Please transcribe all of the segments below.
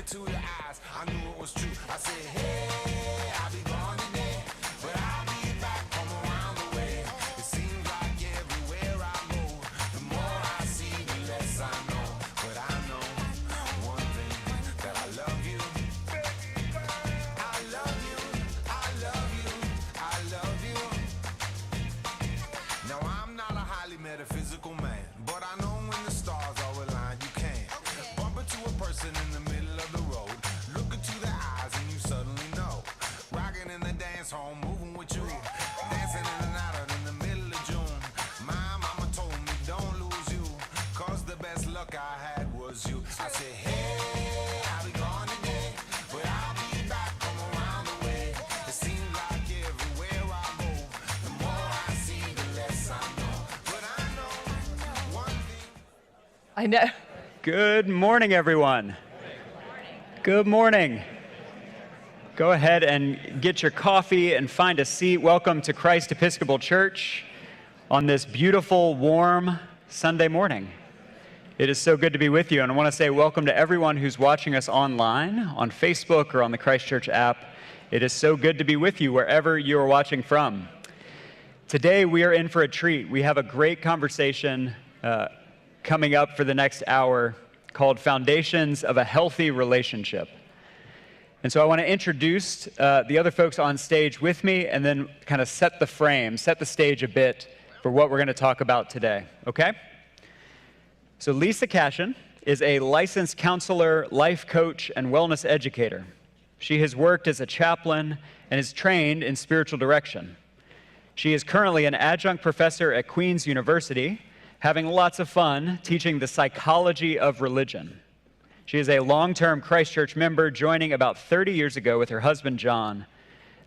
to your eyes, I knew it was true. I said, hey, I'll be gone today, but I'll be back from around the way. It seems like everywhere I go, the more I see, the less I know. But I know one thing, that I love you. I love you, I love you, I love you. Now I'm not a highly metaphysical man, but I know when the stars are aligned, you can bump into a person in the middle of the road, look into their eyes and you suddenly know. Rocking in the dance hall, moving with you, dancing in and out in the middle of June. My mama told me don't lose you, cause the best luck I had was you. I said, hey, I'll be gone today, but I'll be back from around the way. It seems like everywhere I go, the more I see, the less I know. But I know one thing. I know. Good morning, everyone. Good morning. Go ahead and get your coffee and find a seat. Welcome to Christ Episcopal Church on this beautiful, warm Sunday morning. It is so good to be with you, and I want to say welcome to everyone who's watching us online, on Facebook, or on the Christ Church app. It is so good to be with you wherever you are watching from. Today, we are in for a treat. We have a great conversation coming up for the next hour called Foundations of a Healthy Relationship. And so I want to introduce the other folks on stage with me and then kind of set the frame, set the stage a bit for what we're going to talk about today, okay? So Lisa Cashion is a licensed counselor, life coach, and wellness educator. She has worked as a chaplain and is trained in spiritual direction. She is currently an adjunct professor at Queen's University, having lots of fun teaching the psychology of religion. She is a long-term Christ Church member, joining about 30 years ago with her husband, John.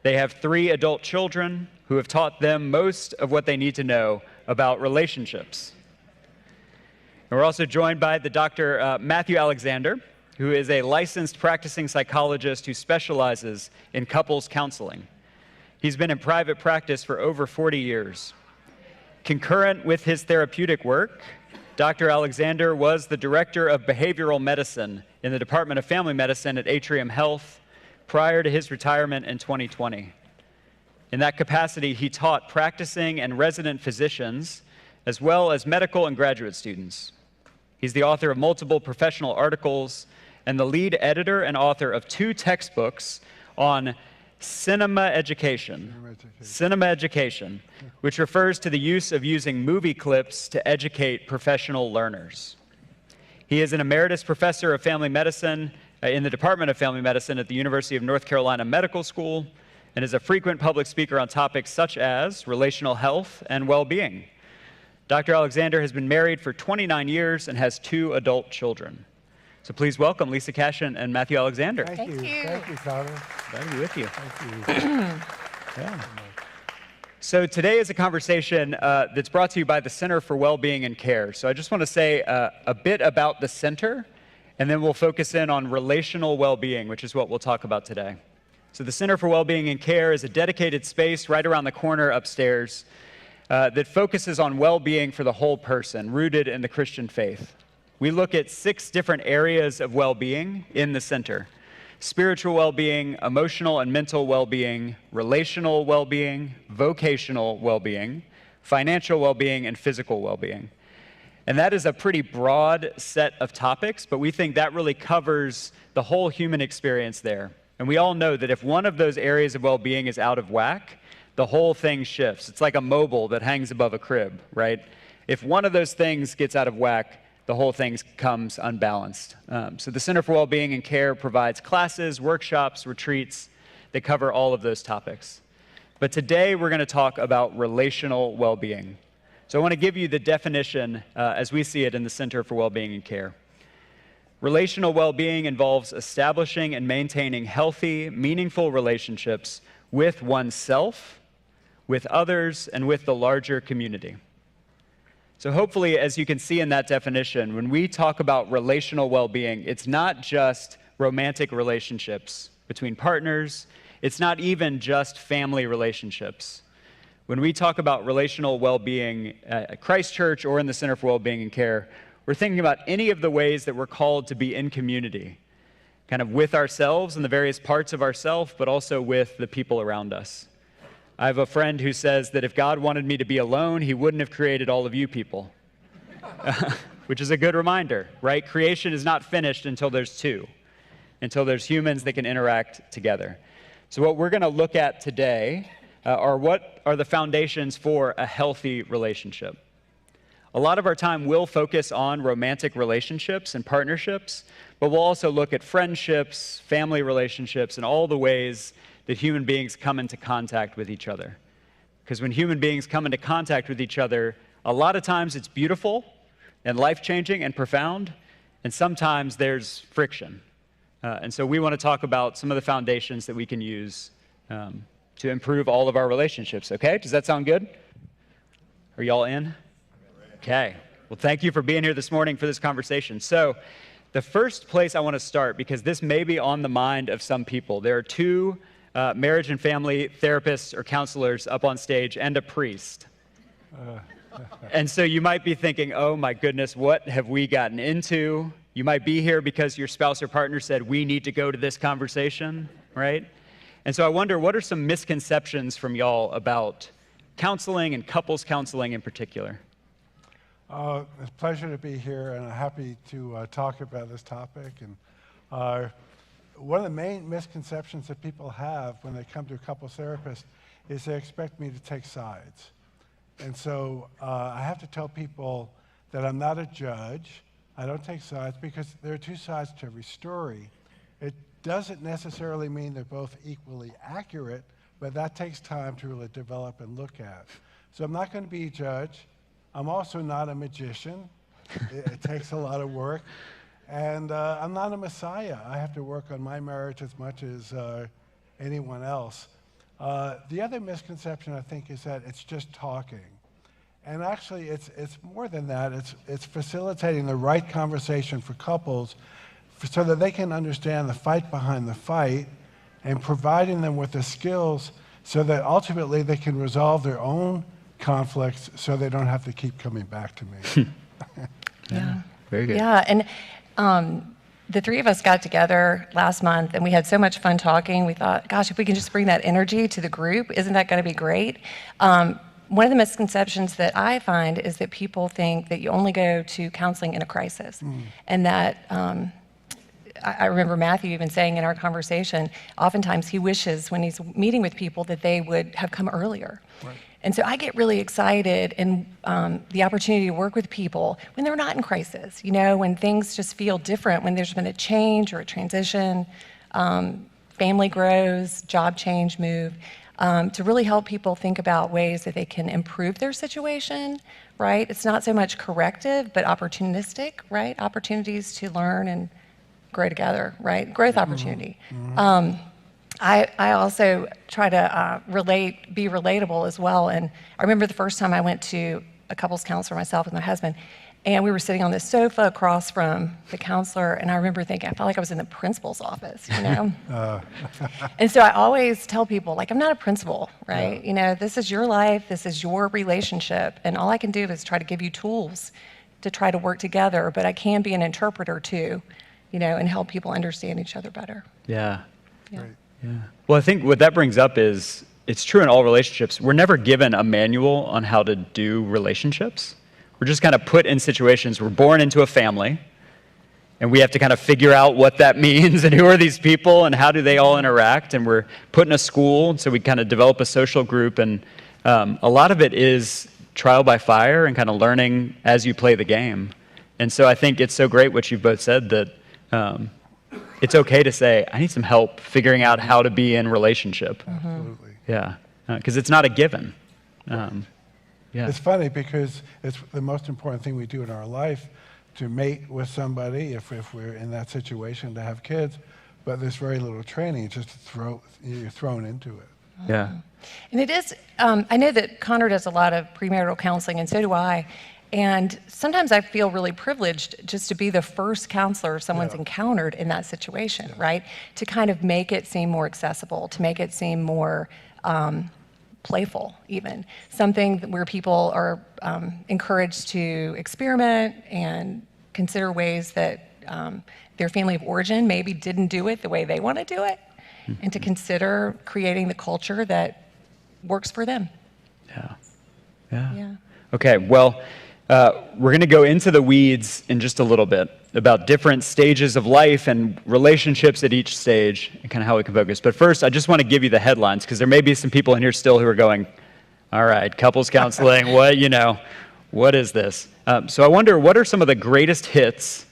They have 3 adult children who have taught them most of what they need to know about relationships. And we're also joined by the Dr. Matthew Alexander, who is a licensed practicing psychologist who specializes in couples counseling. He's been in private practice for over 40 years. Concurrent with his therapeutic work, Dr. Alexander was the director of behavioral medicine in the Department of Family Medicine at Atrium Health prior to his retirement in 2020. In that capacity, he taught practicing and resident physicians, as well as medical and graduate students. He's the author of multiple professional articles and the lead editor and author of 2 textbooks on cinema education, which refers to the use of using movie clips to educate professional learners. He is an emeritus professor of family medicine in the Department of Family Medicine at the University of North Carolina Medical School and is a frequent public speaker on topics such as relational health and well-being. Dr. Alexander has been married for 29 years and has 2 adult children. So please welcome Lisa Cashion and Matthew Alexander. Thank you. Thank you, Connor. Glad to be with you. Thank you. Yeah. So today is a conversation that's brought to you by the Center for Wellbeing and Care. So I just want to say a bit about the center, and then we'll focus in on relational well-being, which is what we'll talk about today. So the Center for Wellbeing and Care is a dedicated space right around the corner upstairs that focuses on well-being for the whole person, rooted in the Christian faith. We look at 6 different areas of well-being in the center: spiritual well-being, emotional and mental well-being, relational well-being, vocational well-being, financial well-being, and physical well-being. And that is a pretty broad set of topics, but we think that really covers the whole human experience there. And we all know that if one of those areas of well-being is out of whack, the whole thing shifts. It's like a mobile that hangs above a crib, right? If one of those things gets out of whack, the whole thing comes unbalanced. So the Center for Wellbeing and Care provides classes, workshops, retreats that cover all of those topics. But today we're going to talk about relational well-being. So I want to give you the definition as we see it in the Center for Wellbeing and Care. Relational well-being involves establishing and maintaining healthy, meaningful relationships with oneself, with others, and with the larger community. So hopefully, as you can see in that definition, when we talk about relational well-being, it's not just romantic relationships between partners. It's not even just family relationships. When we talk about relational well-being at Christ Church or in the Center for Wellbeing and Care, we're thinking about any of the ways that we're called to be in community. kind of with ourselves and the various parts of ourselves, but also with the people around us. I have a friend who says that if God wanted me to be alone, he wouldn't have created all of you people, which is a good reminder, right? Creation is not finished until there's two, until there's humans that can interact together. So what we're going to look at today are what are the foundations for a healthy relationship. A lot of our time will focus on romantic relationships and partnerships, but we'll also look at friendships, family relationships, and all the ways that human beings come into contact with each other. Because when human beings come into contact with each other, a lot of times it's beautiful and life-changing and profound, and sometimes there's friction. And so we want to talk about some of the foundations that we can use to improve all of our relationships, okay? Does that sound good? Are y'all in? Okay. Well, thank you for being here this morning for this conversation. So the first place I want to start, because this may be on the mind of some people, there are two marriage and family therapists or counselors up on stage and a priest. And so you might be thinking, oh my goodness, what have we gotten into? You might be here because your spouse or partner said, we need to go to this conversation, right? And so I wonder, what are some misconceptions from y'all about counseling and couples counseling in particular? It's a pleasure to be here, and I'm happy to talk about this topic. And one of the main misconceptions that people have when they come to a couples therapist is they expect me to take sides. And so I have to tell people that I'm not a judge. I don't take sides because there are two sides to every story. It doesn't necessarily mean they're both equally accurate, but that takes time to really develop and look at. So I'm not going to be a judge. I'm also not a magician. It takes a lot of work. And I'm not a messiah. I have to work on my marriage as much as anyone else. The other misconception, I think, is that it's just talking. And actually, it's more than that. It's facilitating the right conversation for couples so that they can understand the fight behind the fight and providing them with the skills so that ultimately they can resolve their own conflicts so they don't have to keep coming back to me. Yeah. Very good. Yeah, and the three of us got together last month and we had so much fun talking. We thought, gosh, if we can just bring that energy to the group, isn't that going to be great? One of the misconceptions that I find is that people think that you only go to counseling in a crisis. And that, I remember Matthew even saying in our conversation, oftentimes he wishes when he's meeting with people that they would have come earlier. Right. And so I get really excited in the opportunity to work with people when they're not in crisis, when things just feel different, when there's been a change or a transition, family grows, job change, move, to really help people think about ways that they can improve their situation, right? It's not so much corrective, but opportunistic, right? Opportunities to learn and grow together, right? Growth opportunity. I also try to be relatable as well. And I remember the first time I went to a couples counselor, myself and my husband, and we were sitting on this sofa across from the counselor, and I remember thinking, I felt like I was in the principal's office, And so I always tell people, I'm not a principal, right? Yeah. This is your life, this is your relationship, and all I can do is try to give you tools to try to work together, but I can be an interpreter too, and help people understand each other better. Yeah. Right. Yeah. Well, I think what that brings up is it's true in all relationships. We're never given a manual on how to do relationships. We're just kind of put in situations. We're born into a family, and we have to kind of figure out what that means and who are these people and how do they all interact. And we're put in a school, and so we kind of develop a social group. And a lot of it is trial by fire and kind of learning as you play the game. And so I think it's so great what you've both said that it's okay to say, I need some help figuring out how to be in relationship. Absolutely. Yeah, because it's not a given. Yeah. It's funny because it's the most important thing we do in our life to mate with somebody if we're in that situation, to have kids, but there's very little training, just you're thrown into it. Yeah. And it is, I know that Connor does a lot of premarital counseling, and so do I. And sometimes I feel really privileged just to be the first counselor someone's encountered in that situation, right? To kind of make it seem more accessible, to make it seem more playful even. Something where people are encouraged to experiment and consider ways that their family of origin maybe didn't do it the way they want to do it, and to consider creating the culture that works for them. Yeah. Okay, well, we're going to go into the weeds in just a little bit about different stages of life and relationships at each stage and kind of how we can focus. But first, I just want to give you the headlines, because there may be some people in here still who are going, all right, couples counseling, what is this? So I wonder, what are some of the greatest hits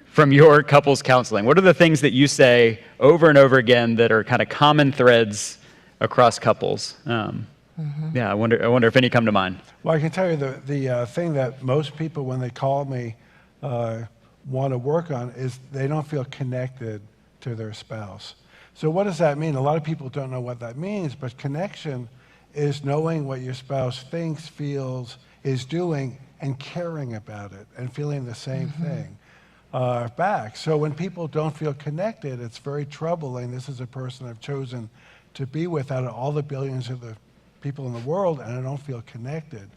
from your couples counseling? What are the things that you say over and over again that are kind of common threads across couples? Yeah, I wonder if any come to mind. Well, I can tell you the thing that most people, when they call me, want to work on is they don't feel connected to their spouse. So what does that mean? A lot of people don't know what that means, but connection is knowing what your spouse thinks, feels, is doing, and caring about it, and feeling the same thing back. So when people don't feel connected, it's very troubling. This is a person I've chosen to be with out of all the billions of the people in the world, and I don't feel connected.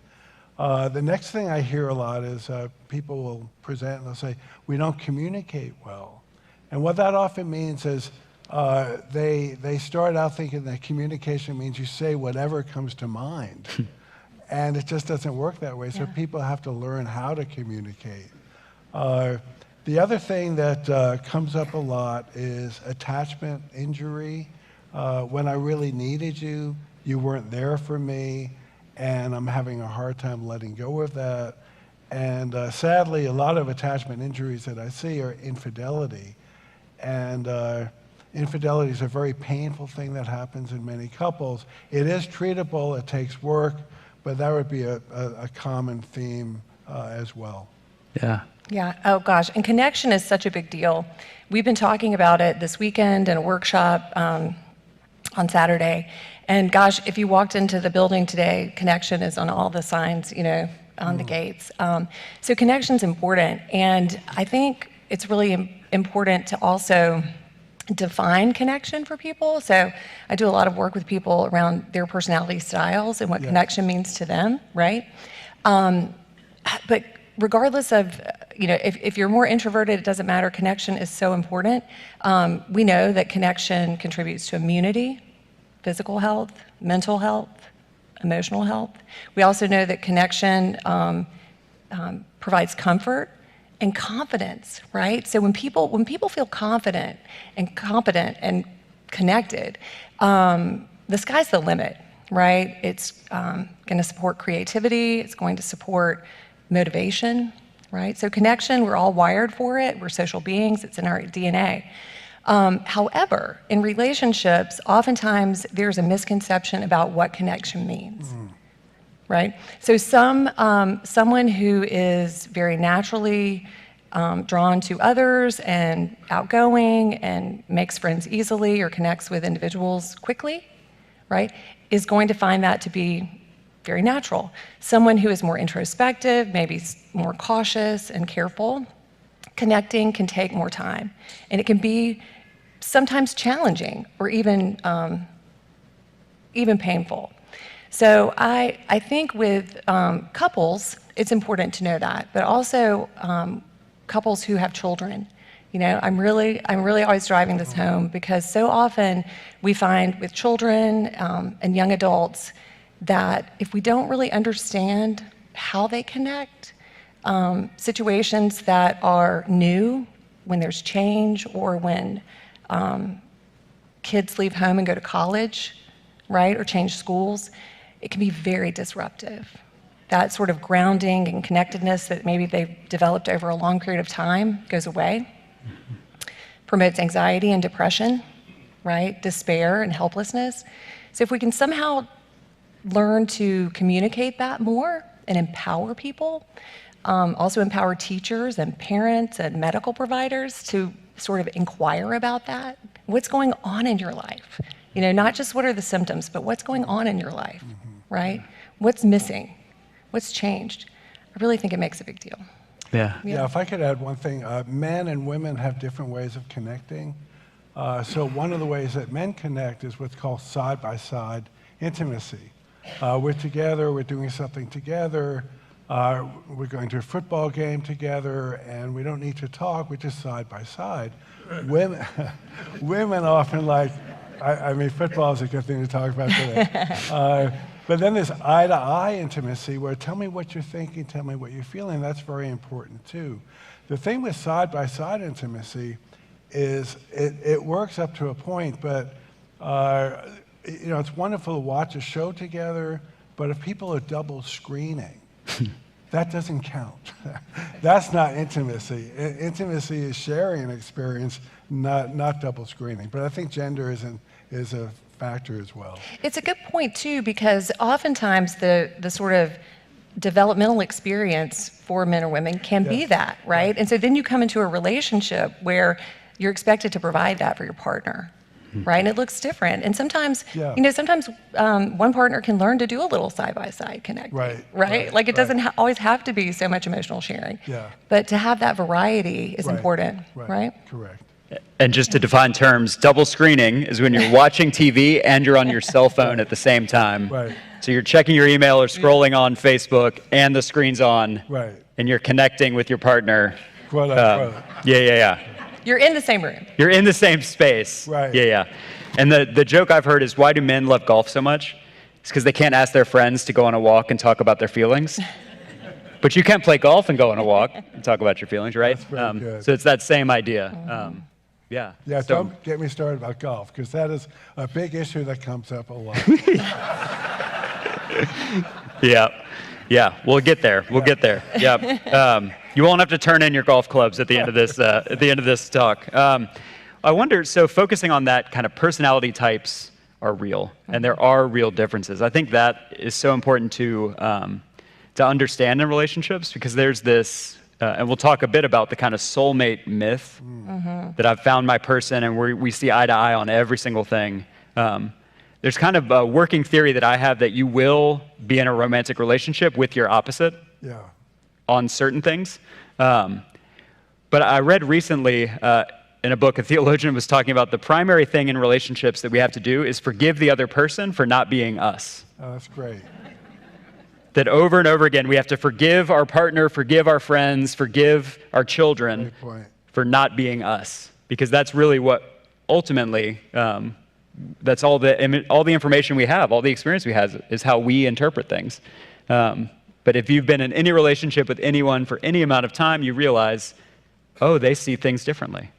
The next thing I hear a lot is people will present and they'll say, we don't communicate well. And what that often means is they start out thinking that communication means you say whatever comes to mind. And it just doesn't work that way. So people have to learn how to communicate. The other thing that comes up a lot is attachment injury. When I really needed you, you weren't there for me, and I'm having a hard time letting go of that. And sadly, a lot of attachment injuries that I see are infidelity. And infidelity is a very painful thing that happens in many couples. It is treatable, it takes work, but that would be a common theme as well. Yeah, oh gosh, and connection is such a big deal. We've been talking about it this weekend in a workshop on Saturday. And gosh, if you walked into the building today, connection is on all the signs, on the gates. So connection's important. And I think it's really important to also define connection for people. So I do a lot of work with people around their personality styles and what connection means to them, right? But regardless of, if you're more introverted, it doesn't matter. Connection is so important. We know that connection contributes to immunity, physical health, mental health, emotional health. We also know that connection provides comfort and confidence, right? So when people feel confident and competent and connected, the sky's the limit, right? It's going to support creativity. It's going to support motivation, right? So connection, we're all wired for it. We're social beings. It's in our DNA. However, in relationships, oftentimes there's a misconception about what connection means, right? So someone who is very naturally drawn to others and outgoing and makes friends easily or connects with individuals quickly, right, is going to find that to be very natural. Someone who is more introspective, maybe more cautious and careful, connecting can take more time, and it can be sometimes challenging or even painful. So I think with couples, it's important to know that, but also couples who have children. I'm really always driving this home, because so often we find with children and young adults that if we don't really understand how they connect, situations that are new, when there's change, or when kids leave home and go to college, right, or change schools, it can be very disruptive. That sort of grounding and connectedness that maybe they've developed over a long period of time goes away. Promotes anxiety and depression, right, despair and helplessness. So if we can somehow learn to communicate that more and empower people, also empower teachers and parents and medical providers to sort of inquire about that. What's going on in your life? Not just what are the symptoms, but what's going on in your life, right? What's missing? What's changed? I really think it makes a big deal. Yeah, if I could add one thing, men and women have different ways of connecting. So one of the ways that men connect is what's called side-by-side intimacy. We're together, we're doing something together, we're going to a football game together, and we don't need to talk, we're just side by side. Women, women often like, I mean, football is a good thing to talk about today. But then there's eye-to-eye intimacy where tell me what you're thinking, tell me what you're feeling. That's very important too. The thing with side-by-side intimacy is it works up to a point, but it's wonderful to watch a show together, but if people are double screening, that doesn't count. That's not intimacy. Intimacy is sharing an experience, not double screening. But I think gender is a factor as well. It's a good point too, because oftentimes the sort of developmental experience for men or women can be that, right? And so then you come into a relationship where you're expected to provide that for your partner. Right, and it looks different. And sometimes, sometimes one partner can learn to do a little side-by-side connecting. Right? Like it doesn't always have to be so much emotional sharing. Yeah. But to have that variety is important, right? Correct. And just to define terms, double screening is when you're watching TV and you're on your cell phone at the same time. Right. So you're checking your email or scrolling on Facebook and the screen's on. Right. And you're connecting with your partner. Quote unquote. Yeah. You're in the same room. You're in the same space. Right. Yeah. And the joke I've heard is, why do men love golf so much? It's because they can't ask their friends to go on a walk and talk about their feelings. But you can't play golf and go on a walk and talk about your feelings, right? That's very good. So it's that same idea. Yeah. Yeah, So, don't get me started about golf, because that is a big issue that comes up a lot. Yeah. We'll get there. Yeah. You won't have to turn in your golf clubs at the end of this talk. I wonder, so focusing on that, kind of personality types are real, and there are real differences. I think that is so important to understand in relationships, because there's this, and we'll talk a bit about the kind of soulmate myth that I've found my person, and we see eye to eye on every single thing. There's kind of a working theory that I have that you will be in a romantic relationship with your opposite on certain things. But I read recently in a book, a theologian was talking about the primary thing in relationships that we have to do is forgive the other person for not being us. Oh, that's great. That over and over again, we have to forgive our partner, forgive our friends, forgive our children for not being us. Because that's really what ultimately, that's all the information we have, all the experience we have is how we interpret things. But if you've been in any relationship with anyone for any amount of time, you realize, they see things differently.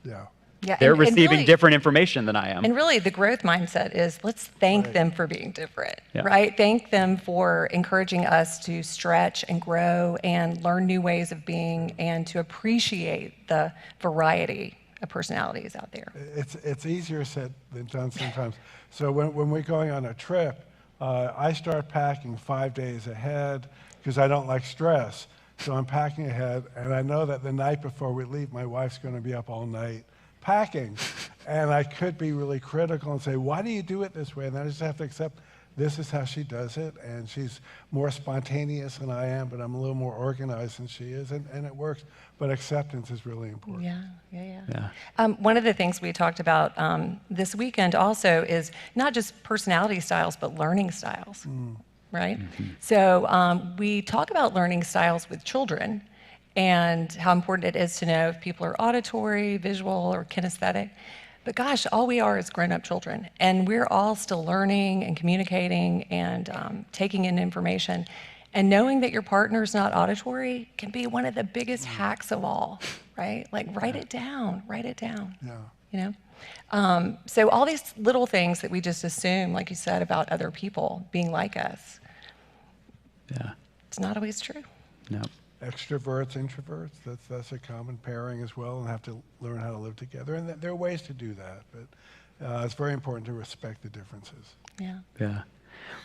Yeah, They're and receiving really, different information than I am. And really, the growth mindset is let's thank them for being different, right? Thank them for encouraging us to stretch and grow and learn new ways of being and to appreciate the variety of personalities out there. It's easier said than done sometimes. So when we're going on a trip, I start packing 5 days ahead because I don't like stress. So I'm packing ahead, and I know that the night before we leave, my wife's going to be up all night packing. And I could be really critical and say, why do you do it this way? And then I just have to accept this is how she does it, and she's more spontaneous than I am, but I'm a little more organized than she is, and it works. But acceptance is really important. Yeah. One of the things we talked about this weekend also is not just personality styles, but learning styles, right? So we talk about learning styles with children and how important it is to know if people are auditory, visual, or kinesthetic. But gosh, all we are is grown-up children, and we're all still learning and communicating and taking in information. And knowing that your partner's not auditory can be one of the biggest hacks of all, right? Like write it down. You know? So all these little things that we just assume, like you said, about other people being like us, it's not always true. No. Extroverts, introverts, that's a common pairing as well, and have to learn how to live together. And there are ways to do that, but it's very important to respect the differences. Yeah.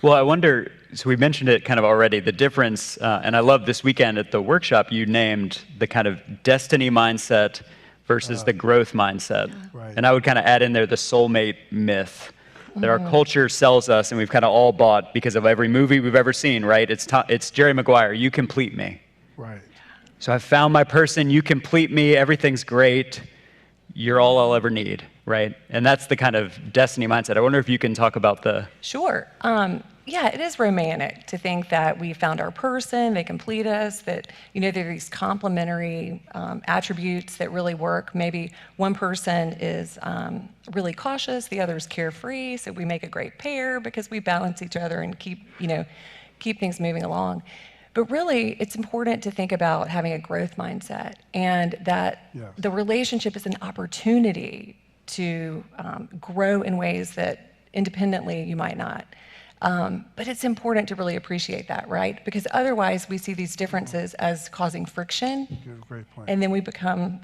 Well, I wonder, so we mentioned it kind of already, the difference, and I love this weekend at the workshop, you named the kind of destiny mindset versus the growth mindset. Right. And I would kind of add in there the soulmate myth that our culture sells us, and we've kind of all bought because of every movie we've ever seen, right? It's Jerry Maguire, you complete me. Right. So I found my person, you complete me, everything's great, you're all I'll ever need, right? And that's the kind of destiny mindset. I wonder if you can talk about the... Sure. Yeah, it is romantic to think that we found our person, they complete us, that, there are these complementary attributes that really work. Maybe one person is really cautious, the other is carefree, so we make a great pair because we balance each other and keep things moving along. But really, it's important to think about having a growth mindset, and that the relationship is an opportunity to grow in ways that independently you might not. But it's important to really appreciate that, right? Because otherwise we see these differences as causing friction. Great point. And then we become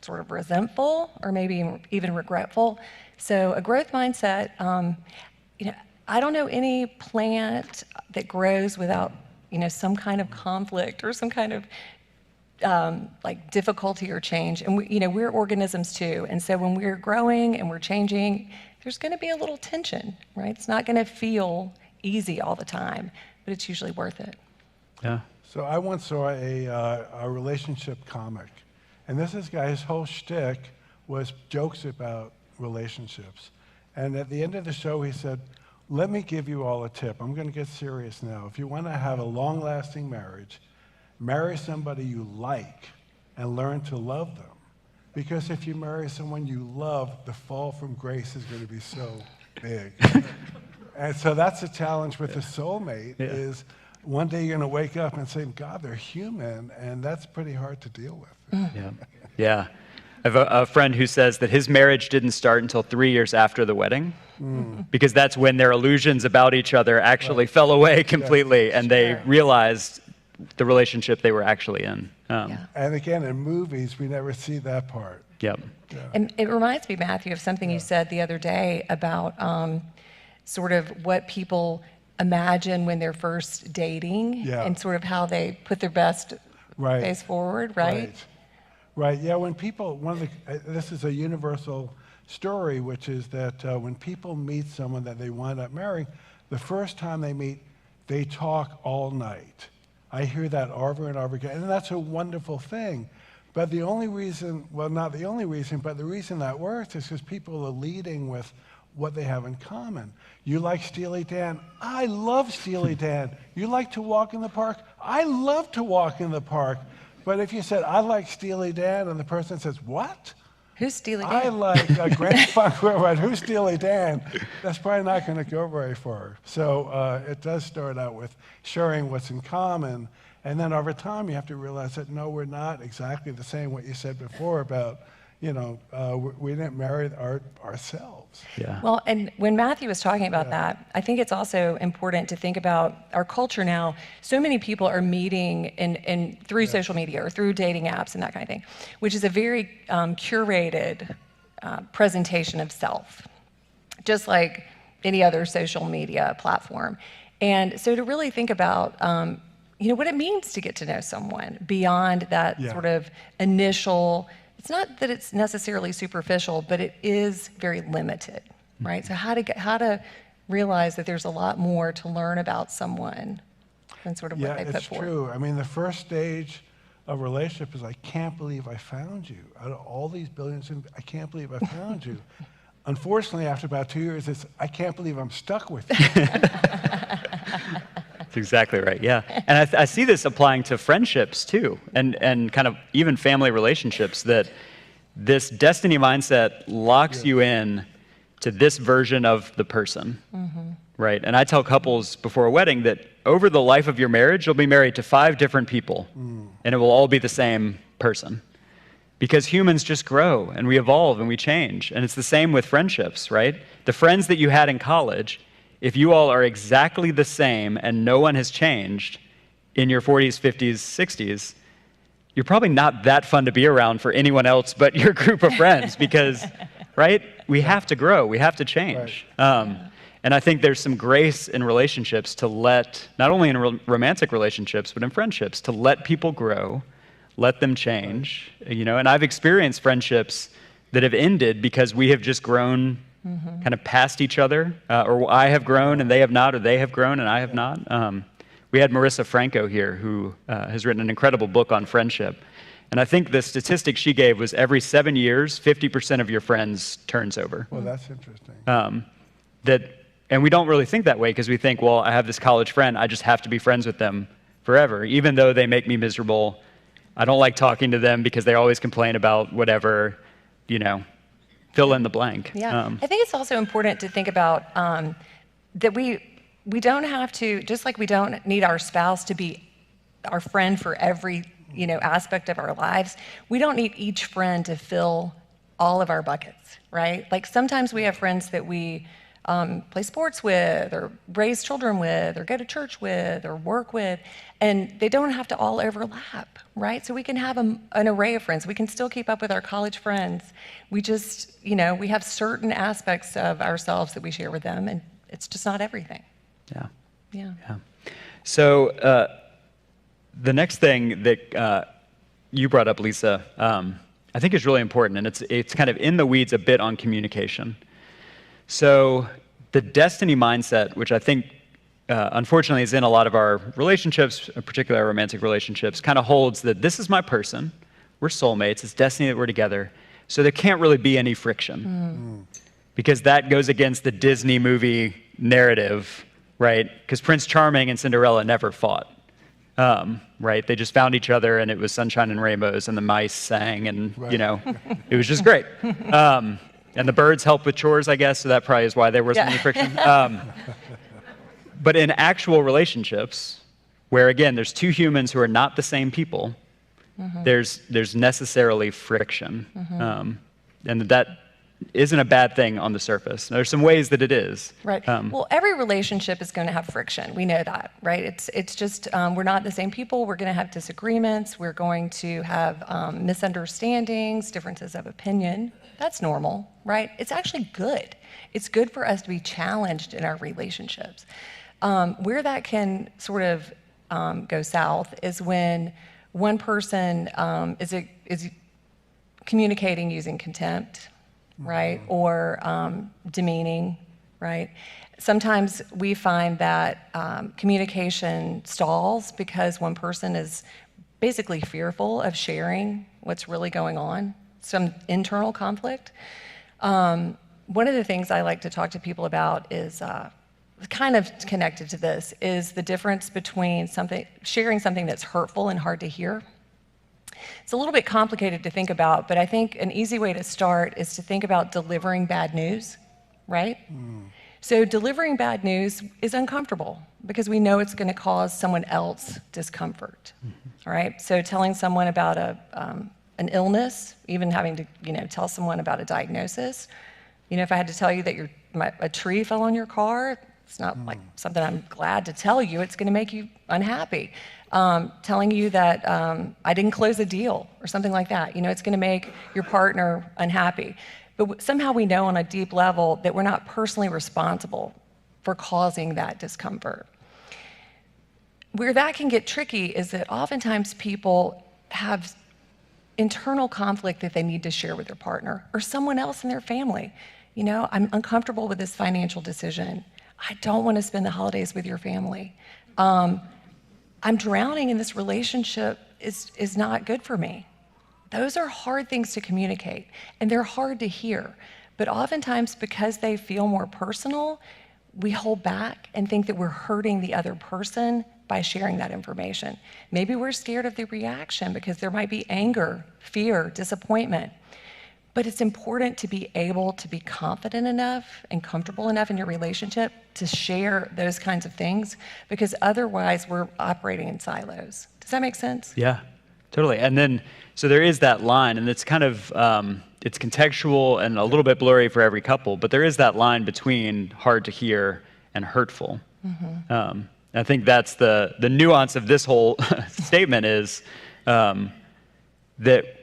sort of resentful or maybe even regretful. So a growth mindset, I don't know any plant that grows without, some kind of conflict or some kind of like difficulty or change. And we're organisms too. And so when we're growing and we're changing, there's going to be a little tension, right? It's not going to feel easy all the time, but it's usually worth it. Yeah. So I once saw a relationship comic, and this guy, his whole shtick was jokes about relationships. And at the end of the show, he said, "Let me give you all a tip. I'm going to get serious now. If you want to have a long-lasting marriage, marry somebody you like and learn to love them. Because if you marry someone you love, the fall from grace is going to be so big." And so that's the challenge with the soulmate, is one day you're going to wake up and say, God, they're human, and that's pretty hard to deal with. Yeah. I have a friend who says that his marriage didn't start until 3 years after the wedding, because that's when their illusions about each other actually fell away completely, and they realized the relationship they were actually in. And again, in movies, we never see that part. Yep. And it reminds me, Matthew, of something you said the other day about sort of what people imagine when they're first dating, and sort of how they put their best face forward, right? Right. Yeah. When people, this is a universal story, which is that when people meet someone that they wind up marrying, the first time they meet, they talk all night. I hear that over and over again, and that's a wonderful thing. But the only reason, well, not the only reason, but the reason that works is because people are leading with what they have in common. You like Steely Dan? I love Steely Dan. You like to walk in the park? I love to walk in the park. But if you said, I like Steely Dan, and the person says, what? Who's Steely Dan? I like Grand Funk Railroad. Who's Steely Dan? That's probably not going to go very far. So it does start out with sharing what's in common. And then over time, you have to realize that, no, we're not exactly the same, what you said before about, we didn't marry ourselves. Yeah. Well, and when Matthew was talking about that, I think it's also important to think about our culture now. So many people are meeting in through social media or through dating apps and that kind of thing, which is a very curated presentation of self, just like any other social media platform. And so to really think about what it means to get to know someone beyond that sort of initial. It's not that it's necessarily superficial, but it is very limited, right? So how to realize that there's a lot more to learn about someone than sort of what they put forward. Yeah, it's true. I mean, the first stage of relationship is, I can't believe I found you. Out of all these billions, I can't believe I found you. Unfortunately, after about 2 years, it's, I can't believe I'm stuck with you. That's exactly right, yeah. And I see this applying to friendships too, and kind of even family relationships, that this destiny mindset locks you in to this version of the person, right? And I tell couples before a wedding that over the life of your marriage, you'll be married to 5 different people, and it will all be the same person. Because humans just grow, and we evolve, and we change. And it's the same with friendships, right? The friends that you had in college, if you all are exactly the same and no one has changed in your 40s, 50s, 60s, you're probably not that fun to be around for anyone else but your group of friends, because, right, we have to grow, we have to change. And I think there's some grace in relationships to let, not only in romantic relationships, but in friendships, to let people grow, let them change, and I've experienced friendships that have ended because we have just grown kind of past each other, or I have grown and they have not, or they have grown and I have not. We had Marissa Franco here, who has written an incredible book on friendship. And I think the statistic she gave was every 7 years, 50% of your friends turns over. Well, that's interesting. That And we don't really think that way because we think, well, I have this college friend, I just have to be friends with them forever, even though they make me miserable. I don't like talking to them because they always complain about whatever, fill in the blank. Yeah, I think it's also important to think about that we don't have to, just like we don't need our spouse to be our friend for every aspect of our lives, we don't need each friend to fill all of our buckets, right? Like sometimes we have friends that we play sports with or raise children with or go to church with or work with, and they don't have to all overlap, right? So we can have an array of friends. We can still keep up with our college friends. We just, we have certain aspects of ourselves that we share with them, and it's just not everything. Yeah. So the next thing that you brought up, Lisa, I think is really important, and it's kind of in the weeds a bit on communication. So the destiny mindset, which I think unfortunately is in a lot of our relationships, particularly our romantic relationships, kind of holds that this is my person, we're soulmates, it's destiny that we're together, so there can't really be any friction. Because that goes against the Disney movie narrative, right? Because Prince Charming and Cinderella never fought. Right? They just found each other, and it was sunshine and rainbows, and the mice sang, and it was just great. And the birds helped with chores, I guess, so that probably is why there wasn't any friction. But in actual relationships, where again there's two humans who are not the same people, there's necessarily friction, and that isn't a bad thing on the surface. There's some ways that it is. Right. Well, every relationship is going to have friction. We know that, right? It's just we're not the same people. We're going to have disagreements. We're going to have misunderstandings, differences of opinion. That's normal, right? It's actually good. It's good for us to be challenged in our relationships. Where that can sort of go south is when one person is communicating using contempt, right? Or demeaning, right? Sometimes we find that communication stalls because one person is basically fearful of sharing what's really going on, some internal conflict. One of the things I like to talk to people about is kind of connected to this, is the difference between sharing something that's hurtful and hard to hear. It's a little bit complicated to think about, but I think an easy way to start is to think about delivering bad news, right? So delivering bad news is uncomfortable because we know it's going to cause someone else discomfort, all right? So telling someone about an illness, even having to tell someone about a diagnosis. If I had to tell you that a tree fell on your car, it's not like something I'm glad to tell you. It's going to make you unhappy. Telling you that I didn't close a deal or something like that. It's going to make your partner unhappy. But somehow we know on a deep level that we're not personally responsible for causing that discomfort. Where that can get tricky is that oftentimes people have internal conflict that they need to share with their partner or someone else in their family. I'm uncomfortable with this financial decision. I don't want to spend the holidays with your family. I'm drowning in this relationship is not good for me. Those are hard things to communicate, and they're hard to hear. But oftentimes, because they feel more personal, we hold back and think that we're hurting the other person by sharing that information. Maybe we're scared of the reaction because there might be anger, fear, disappointment. But it's important to be able to be confident enough and comfortable enough in your relationship to share those kinds of things, because otherwise we're operating in silos. Does that make sense? Yeah, totally. And then, so there is that line, and it's kind of, it's contextual and a little bit blurry for every couple, but there is that line between hard to hear and hurtful. I think that's the nuance of this whole statement is that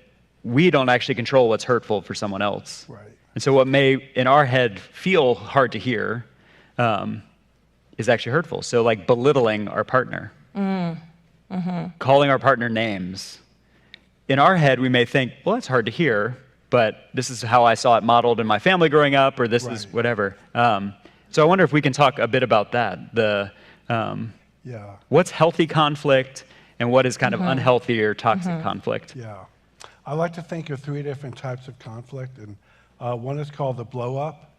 we don't actually control what's hurtful for someone else. Right. And so what may, in our head, feel hard to hear is actually hurtful. So like belittling our partner, calling our partner names. In our head, we may think, well, that's hard to hear, but this is how I saw it modeled in my family growing up, or this is whatever. So I wonder if we can talk a bit about that. What's healthy conflict and what is kind of unhealthy or toxic conflict? Yeah. I like to think of 3 different types of conflict, and one is called the blow-up.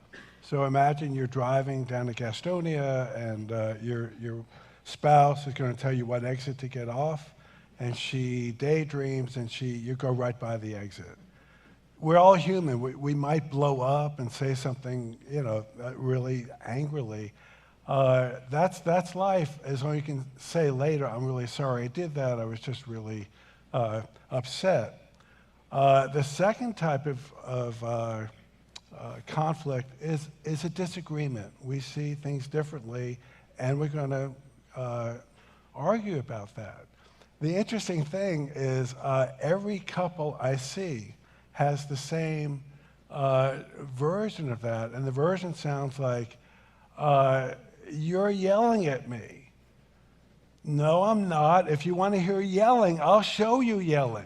So imagine you're driving down to Gastonia and your spouse is going to tell you what exit to get off, and she daydreams and you go right by the exit. We're all human. We might blow up and say something, really angrily. That's life, as long as you can say later, I'm really sorry I did that. I was just really upset. The second type of conflict is a disagreement. We see things differently, and we're going to argue about that. The interesting thing is every couple I see has the same version of that, and the version sounds like, you're yelling at me. No, I'm not. If you want to hear yelling, I'll show you yelling.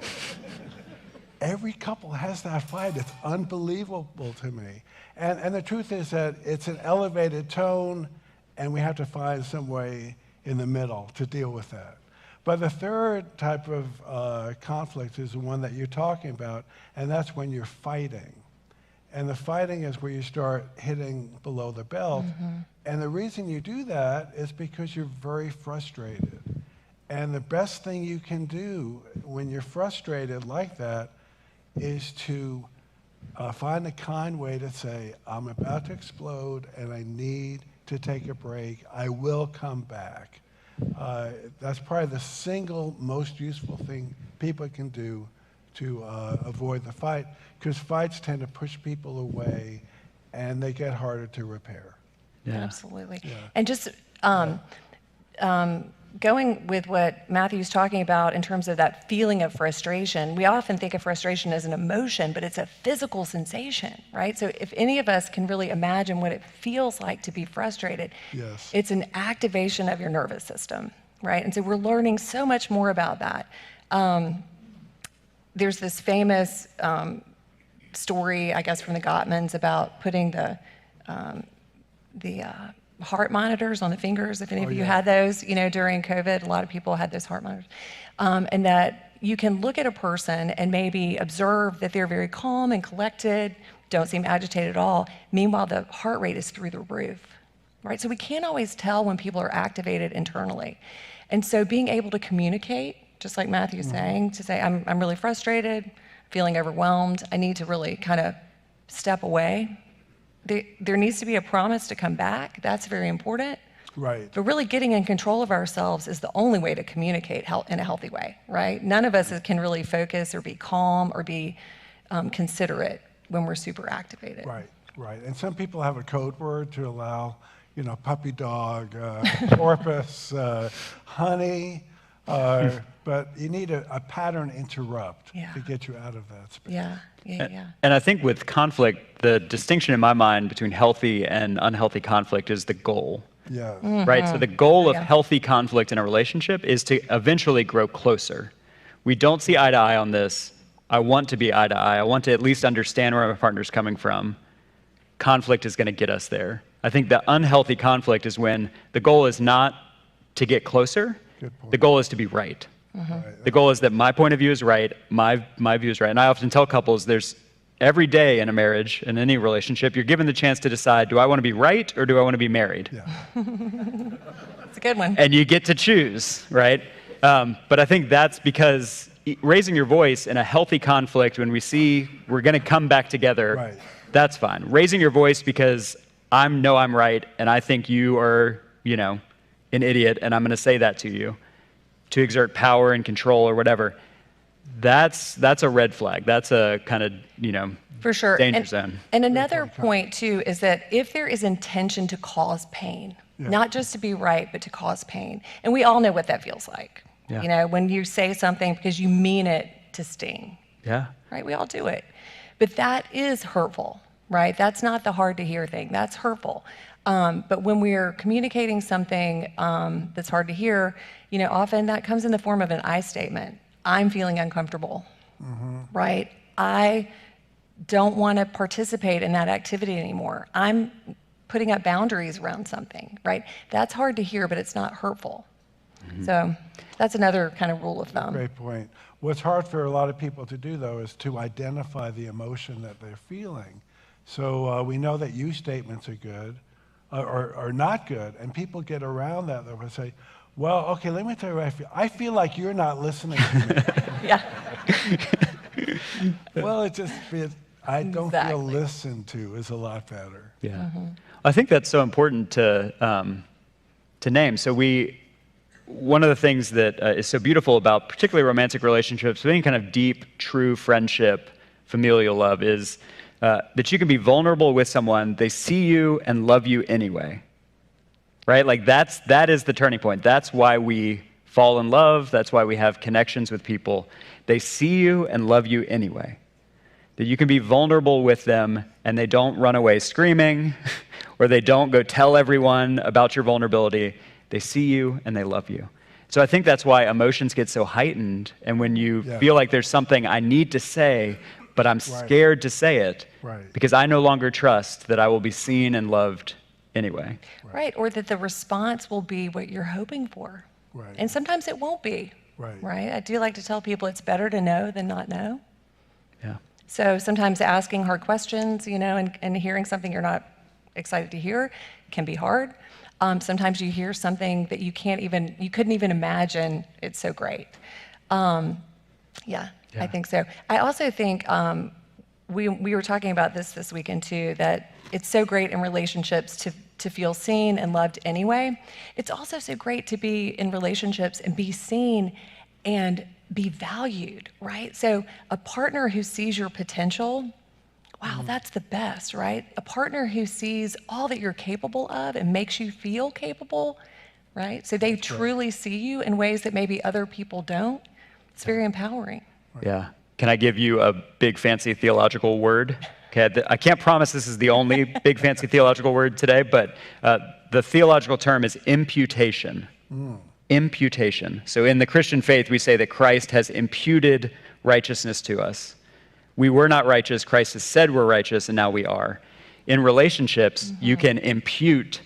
Every couple has that fight. It's unbelievable to me. And the truth is that it's an elevated tone, and we have to find some way in the middle to deal with that. But the third type of conflict is the one that you're talking about, and that's when you're fighting. And the fighting is where you start hitting below the belt. Mm-hmm. And the reason you do that is because you're very frustrated. And the best thing you can do when you're frustrated like that is to find a kind way to say, I'm about to explode and I need to take a break. I will come back. That's probably the single most useful thing people can do to avoid the fight, because fights tend to push people away and they get harder to repair. Yeah. Absolutely. Yeah. And just going with what Matthew's talking about in terms of that feeling of frustration, we often think of frustration as an emotion, but it's a physical sensation, right? So if any of us can really imagine what it feels like to be frustrated, yes, it's an activation of your nervous system, right? And so we're learning so much more about that. There's this famous story, I guess, from the Gottmans about putting the heart monitors on the fingers, if any of you had those, during COVID. A lot of people had those heart monitors. And that you can look at a person and maybe observe that they're very calm and collected, don't seem agitated at all. Meanwhile, the heart rate is through the roof, right? So we can't always tell when people are activated internally. And so being able to communicate, just like Matthew's saying, to say, I'm really frustrated, feeling overwhelmed, I need to really kind of step away. There needs to be a promise to come back. That's very important. right. But really getting in control of ourselves is the only way to communicate in a healthy way, right? None of us can really focus or be calm or be considerate when we're super activated. Right. And some people have a code word to allow, puppy dog, porpoise, honey, but you need a pattern interrupt to get you out of that space. Yeah. And I think with conflict, the distinction in my mind between healthy and unhealthy conflict is the goal. Yeah. Mm-hmm. Right? So the goal of healthy conflict in a relationship is to eventually grow closer. We don't see eye to eye on this. I want to be eye to eye. I want to at least understand where my partner's coming from. Conflict is going to get us there. I think the unhealthy conflict is when the goal is not to get closer. The goal is to be right. Right. The goal is that my point of view is right, my view is right. And I often tell couples, there's every day in a marriage, in any relationship, you're given the chance to decide, do I want to be right or do I want to be married? Yeah. It's a good one. And you get to choose, right? But I think that's because raising your voice in a healthy conflict, when we see we're going to come back together, that's fine. Raising your voice because I know I'm right and I think you are, an idiot, and I'm going to say that to you, to exert power and control or whatever, that's a red flag. That's a kind of, For sure. danger zone. And another point, too, is that if there is intention to cause pain, not just to be right, but to cause pain, and we all know what that feels like, when you say something because you mean it to sting. Yeah. Right? We all do it. But that is hurtful, right? That's not the hard to hear thing. That's hurtful. But when we're communicating something that's hard to hear, often that comes in the form of an I statement. I'm feeling uncomfortable, right? I don't want to participate in that activity anymore. I'm putting up boundaries around something, right? That's hard to hear, but it's not hurtful. So that's another kind of rule of thumb. Great point. What's hard for a lot of people to do, though, is to identify the emotion that they're feeling. So we know that you statements are good or not good, and people get around that. They'll say, well, okay, let me tell you what I feel. I feel like you're not listening to me. Yeah. Well, it just feels, I don't Exactly. feel listened to is a lot better. Yeah. I think that's so important to name. So one of the things that is so beautiful about particularly romantic relationships, any kind of deep, true friendship, familial love, is that you can be vulnerable with someone, they see you and love you anyway, right? Like that is the turning point. That's why we fall in love. That's why we have connections with people. They see you and love you anyway. That you can be vulnerable with them and they don't run away screaming or they don't go tell everyone about your vulnerability. They see you and they love you. So I think that's why emotions get so heightened. And when you feel like there's something I need to say, but I'm scared to say it because I no longer trust that I will be seen and loved anyway. Right, or that the response will be what you're hoping for. Right. And sometimes it won't be. Right. I do like to tell people it's better to know than not know. Yeah. So sometimes asking hard questions, and hearing something you're not excited to hear can be hard. Sometimes you hear something that you couldn't even imagine. It's so great. I think so. I also think we were talking about this weekend too, that it's so great in relationships to feel seen and loved anyway. It's also so great to be in relationships and be seen and be valued, right? So a partner who sees your potential, wow, that's the best, right? A partner who sees all that you're capable of and makes you feel capable, right? So they truly see you in ways that maybe other people don't. It's very empowering. Yeah. Can I give you a big fancy theological word? Okay, I can't promise this is the only big fancy theological word today, but the theological term is imputation. Imputation. So in the Christian faith, we say that Christ has imputed righteousness to us. We were not righteous. Christ has said we're righteous, and now we are. In relationships, you can impute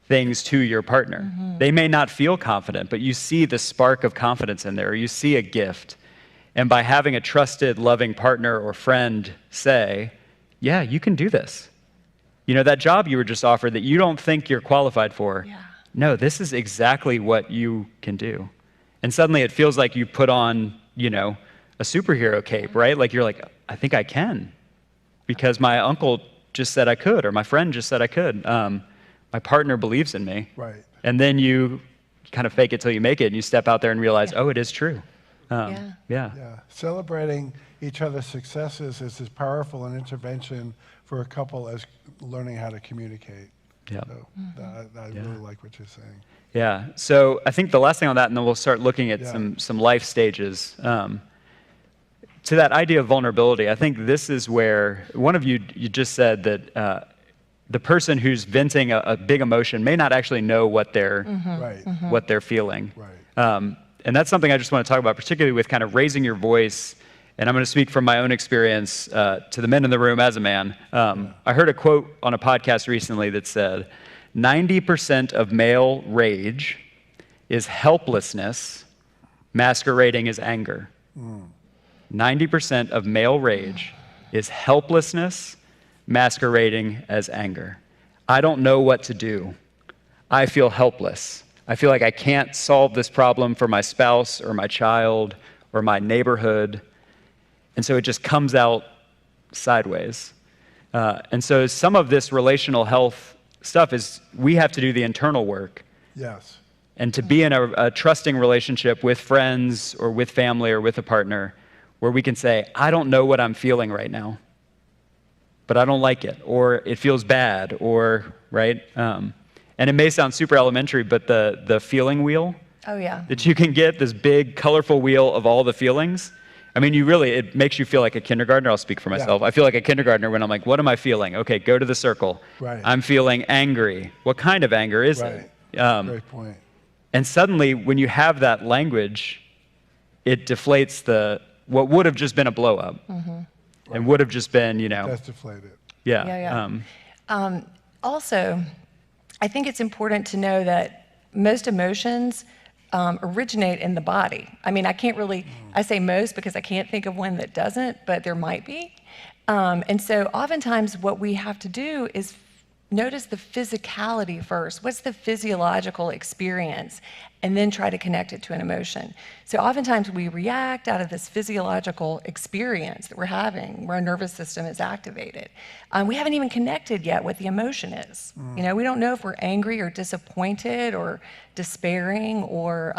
things to your partner. They may not feel confident, but you see the spark of confidence in there, or you see a gift. And by having a trusted, loving partner or friend say, yeah, you can do this. That job you were just offered that you don't think you're qualified for. Yeah. No, this is exactly what you can do. And suddenly it feels like you put on, a superhero cape, right? Like you're like, I think I can because my uncle just said I could, or my friend just said I could. My partner believes in me. Right. And then you kind of fake it till you make it and you step out there and realize, oh, it is true. Yeah. Celebrating each other's successes is as powerful an intervention for a couple as learning how to communicate. Yeah. So I really like what you're saying. Yeah. So I think the last thing on that, and then we'll start looking at some life stages. To that idea of vulnerability, I think this is where one of you just said that the person who's venting a big emotion may not actually know what they're what they're feeling. Right. And that's something I just want to talk about, particularly with kind of raising your voice. And I'm going to speak from my own experience to the men in the room as a man. I heard a quote on a podcast recently that said, 90% of male rage is helplessness masquerading as anger. 90% of male rage is helplessness masquerading as anger. I don't know what to do. I feel helpless. I feel like I can't solve this problem for my spouse or my child or my neighborhood. And so it just comes out sideways. And so some of this relational health stuff is we have to do the internal work. Yes. And to be in a trusting relationship with friends or with family or with a partner where we can say, I don't know what I'm feeling right now, but I don't like it, or it feels bad, or, right? And it may sound super elementary, but the feeling wheel that you can get, this big, colorful wheel of all the feelings, I mean, it makes you feel like a kindergartner. I'll speak for myself. I feel like a kindergartner when I'm like, what am I feeling? Okay, go to the circle. Right. I'm feeling angry. What kind of anger is it? Great point. And suddenly, when you have that language, it deflates what would have just been a blow up, and would have just been, That's deflated. Also, I think it's important to know that most emotions originate in the body. I mean, I can't really, I say most because I can't think of one that doesn't, but there might be. And so oftentimes what we have to do is notice the physicality first. What's the physiological experience? And then try to connect it to an emotion. So oftentimes we react out of this physiological experience that we're having, where our nervous system is activated. We haven't even connected yet what the emotion is. You know, we don't know if we're angry or disappointed or despairing or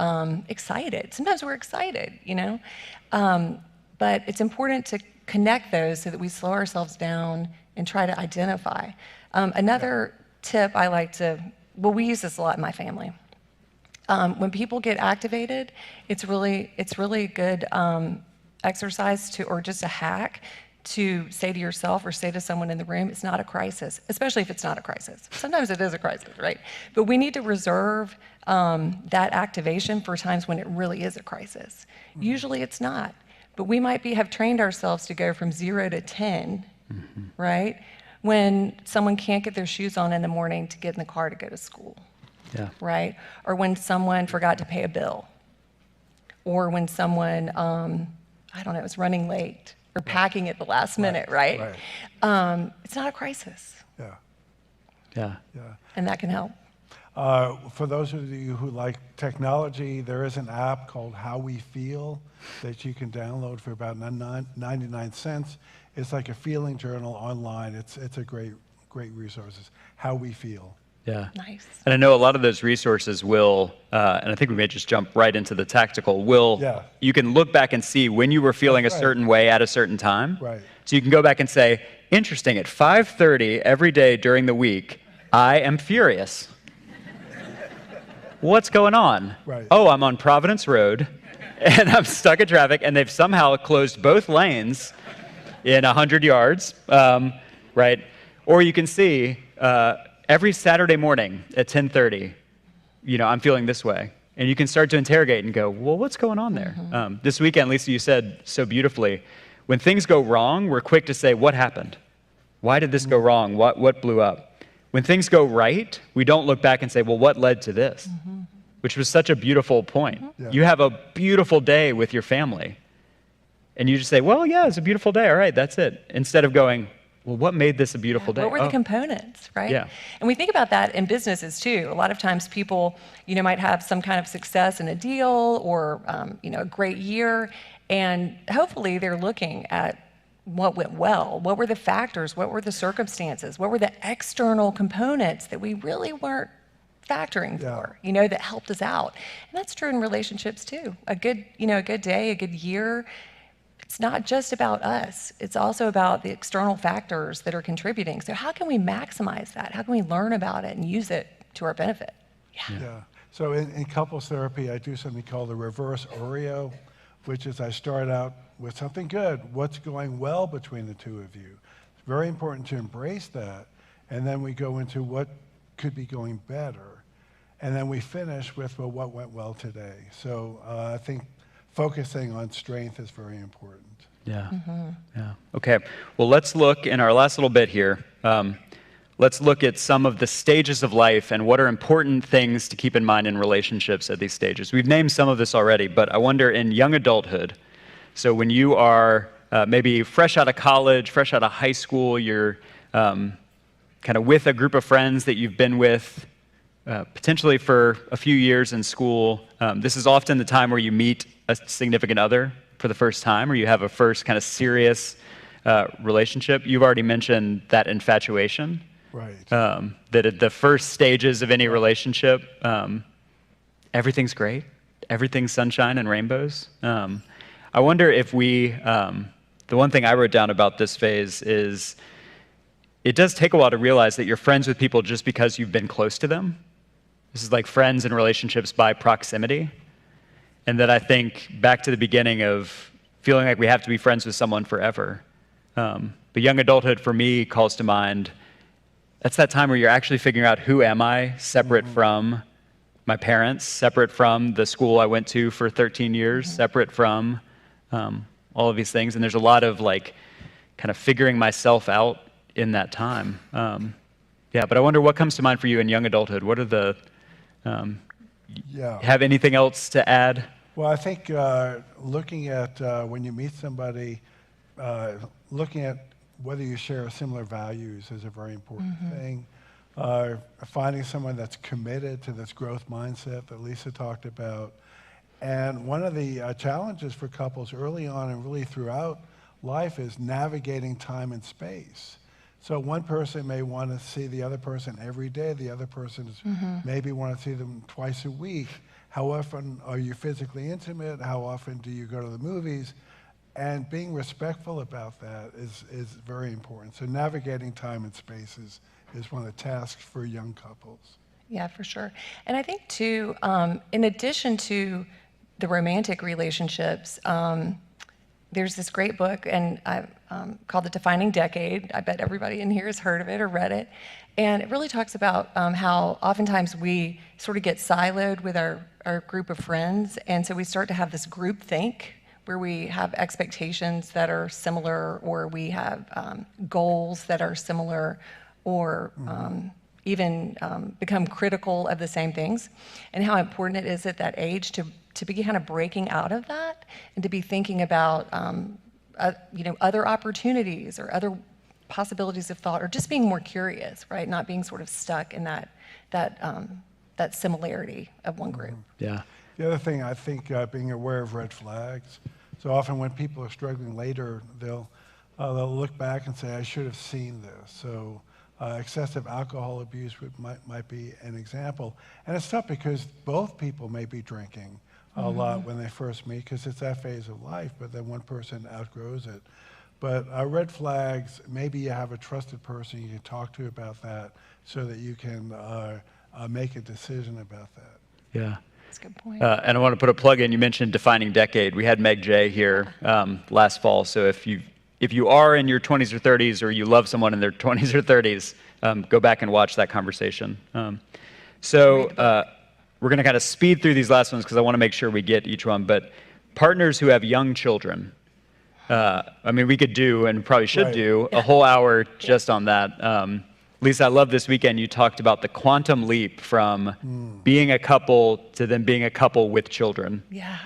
excited. Sometimes we're excited, you know. But it's important to connect those so that we slow ourselves down and try to identify. Another tip I like to, well, we use this a lot in my family. When people get activated, it's really a good exercise to, or just a hack to say to yourself or say to someone in the room, it's not a crisis, especially if it's not a crisis. Sometimes it is a crisis, right? But we need to reserve that activation for times when it really is a crisis. Usually it's not, but we might have trained ourselves to go from 0 to 10, right? When someone can't get their shoes on in the morning to get in the car to go to school. Yeah. Right? Or when someone forgot to pay a bill. Or when someone, I don't know, was running late or packing at the last minute, right? It's not a crisis. Yeah. Yeah. Yeah. And that can help. For those of you who like technology, there is an app called How We Feel that you can download for about 99 cents. It's like a feeling journal online. It's a great resource. How We Feel. Yeah. Nice. And I know a lot of those resources will, and I think we may just jump right into the tactical, you can look back and see when you were feeling a certain way at a certain time. Right. So you can go back and say, interesting, at 5:30 every day during the week, I am furious. What's going on? Right. Oh, I'm on Providence Road, and I'm stuck in traffic, and they've somehow closed both lanes in 100 yards, right? Or you can see, every Saturday morning at 10:30, you know, I'm feeling this way. And you can start to interrogate and go, well, what's going on there? This weekend, Lisa, you said so beautifully, when things go wrong, we're quick to say, what happened? Why did this go wrong? What blew up? When things go right, we don't look back and say, well, what led to this? Which was such a beautiful point. Yeah. You have a beautiful day with your family. And you just say, well, yeah, it's a beautiful day. All right, that's it. Instead of going, well, what made this a beautiful day? What were the components, right? Yeah. And we think about that in businesses too. A lot of times people, you know, might have some kind of success in a deal or, you know, a great year, and hopefully they're looking at what went well. What were the factors? What were the circumstances? What were the external components that we really weren't factoring for, you know, that helped us out? And that's true in relationships too. A good day, a good year, it's not just about us. It's also about the external factors that are contributing. So how can we maximize that? How can we learn about it and use it to our benefit? Yeah. So in couples therapy, I do something called the reverse Oreo, which is I start out with something good. What's going well between the two of you? It's very important to embrace that. And then we go into what could be going better. And then we finish with, well, what went well today? So I think focusing on strength is very important. Yeah. Yeah. Okay. Well, let's look in our last little bit here. Let's look at some of the stages of life and what are important things to keep in mind in relationships at these stages. We've named some of this already, but I wonder in young adulthood, so when you are maybe fresh out of college, fresh out of high school, you're kind of with a group of friends that you've been with potentially for a few years in school. This is often the time where you meet a significant other for the first time, or you have a first kind of serious relationship. You've already mentioned that infatuation. Right. That at the first stages of any relationship, everything's great. Everything's sunshine and rainbows. I wonder if the one thing I wrote down about this phase is it does take a while to realize that you're friends with people just because you've been close to them. This is like friends and relationships by proximity. And that I think back to the beginning of feeling like we have to be friends with someone forever. But young adulthood for me calls to mind, that's that time where you're actually figuring out who am I, separate from my parents, separate from the school I went to for 13 years, separate from all of these things. And there's a lot of like kind of figuring myself out in that time. But I wonder what comes to mind for you in young adulthood. What are the Yeah. have anything else to add? Well, I think looking at when you meet somebody, looking at whether you share similar values is a very important thing. Finding someone that's committed to this growth mindset that Lisa talked about. And one of the challenges for couples early on and really throughout life is navigating time and space. So one person may want to see the other person every day. The other person maybe want to see them twice a week. How often are you physically intimate? How often do you go to the movies? And being respectful about that is very important. So navigating time and space is one of the tasks for young couples. Yeah, for sure. And I think too, in addition to the romantic relationships, there's this great book and called The Defining Decade. I bet everybody in here has heard of it or read it. And it really talks about how oftentimes we sort of get siloed with our group of friends. And so we start to have this group think where we have expectations that are similar, or we have goals that are similar, or even become critical of the same things, and how important it is at that age to be kind of breaking out of that and to be thinking about other opportunities or other possibilities of thought, or just being more curious, right? Not being sort of stuck in that similarity of one group. Yeah. The other thing, I think, being aware of red flags. So often when people are struggling later, they'll look back and say, I should have seen this. So excessive alcohol abuse might be an example. And it's tough because both people may be drinking a lot when they first meet, because it's that phase of life, but then one person outgrows it. But red flags, maybe you have a trusted person you can talk to about that so that you can make a decision about that. Yeah. That's a good point. And I want to put a plug in. You mentioned Defining Decade. We had Meg J here last fall. So if you are in your 20s or 30s, or you love someone in their 20s or 30s, go back and watch that conversation. We're going to kind of speed through these last ones because I want to make sure we get each one. But partners who have young children, I mean, we could do, and probably should do, a whole hour just on that. Lisa, I love this weekend you talked about the quantum leap from being a couple to then being a couple with children.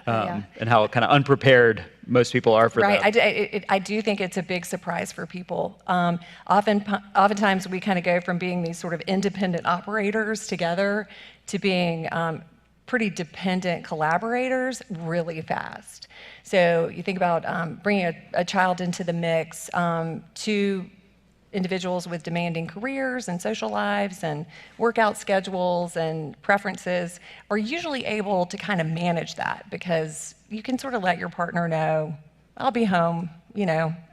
And how kind of unprepared most people are for that. Right, I do think it's a big surprise for people. Oftentimes we kind of go from being these sort of independent operators together to being pretty dependent collaborators really fast. So you think about bringing a child into the mix, to individuals with demanding careers and social lives and workout schedules and preferences are usually able to kind of manage that, because you can sort of let your partner know, I'll be home,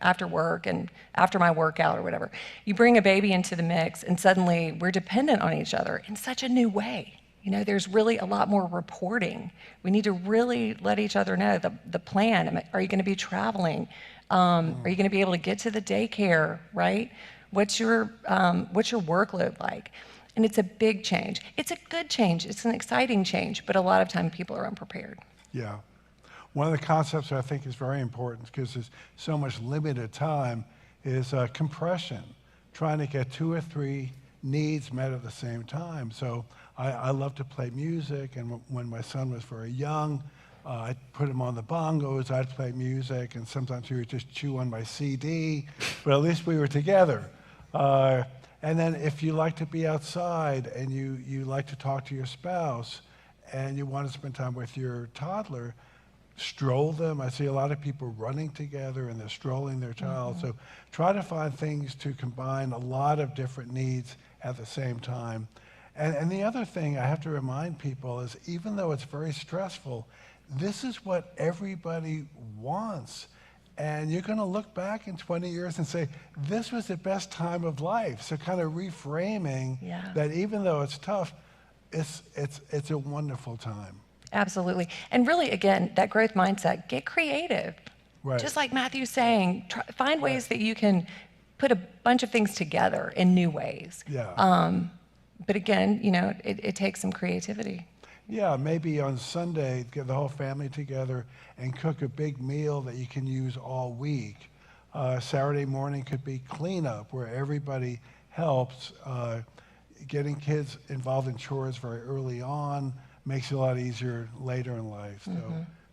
after work and after my workout or whatever. You bring a baby into the mix and suddenly we're dependent on each other in such a new way. There's really a lot more reporting. We need to really let each other know the plan. Are you going to be traveling? Are you going to be able to get to the daycare, right? What's your workload like? And it's a big change. It's a good change. It's an exciting change, but a lot of time people are unprepared. Yeah. One of the concepts that I think is very important, because there's so much limited time, is compression, trying to get 2 or 3 needs met at the same time. So I love to play music, and when my son was very young, I'd put him on the bongos, I'd play music, and sometimes he would just chew on my CD, but at least we were together. And then if you like to be outside and you like to talk to your spouse and you want to spend time with your toddler, stroll them. I see a lot of people running together and they're strolling their child. So try to find things to combine a lot of different needs at the same time. And the other thing I have to remind people is, even though it's very stressful, this is what everybody wants. And you're going to look back in 20 years and say, this was the best time of life. So kind of reframing that even though it's tough, it's a wonderful time. Absolutely. And really, again, that growth mindset, get creative. Right. Just like Matthew's saying, find ways that you can put a bunch of things together in new ways. Yeah. But again, it takes some creativity. Yeah, maybe on Sunday, get the whole family together and cook a big meal that you can use all week. Saturday morning could be cleanup, where everybody helps. Getting kids involved in chores very early on, makes it a lot easier later in life.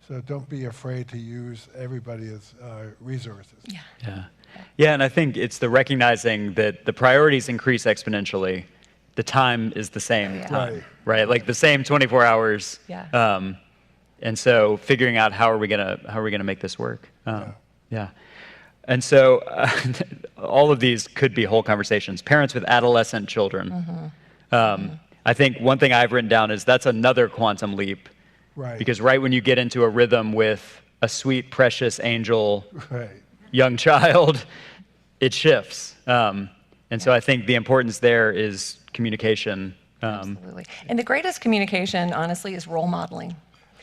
So don't be afraid to use everybody as resources. Yeah, and I think it's the recognizing that the priorities increase exponentially. The time is the same time, right? Like the same 24 hours. And so figuring out how are we gonna make this work? And so all of these could be whole conversations. Parents with adolescent children. I think one thing I've written down is that's another quantum leap. Because right when you get into a rhythm with a sweet, precious angel young child, it shifts. And so I think the importance there is communication. Absolutely. And the greatest communication, honestly, is role modeling.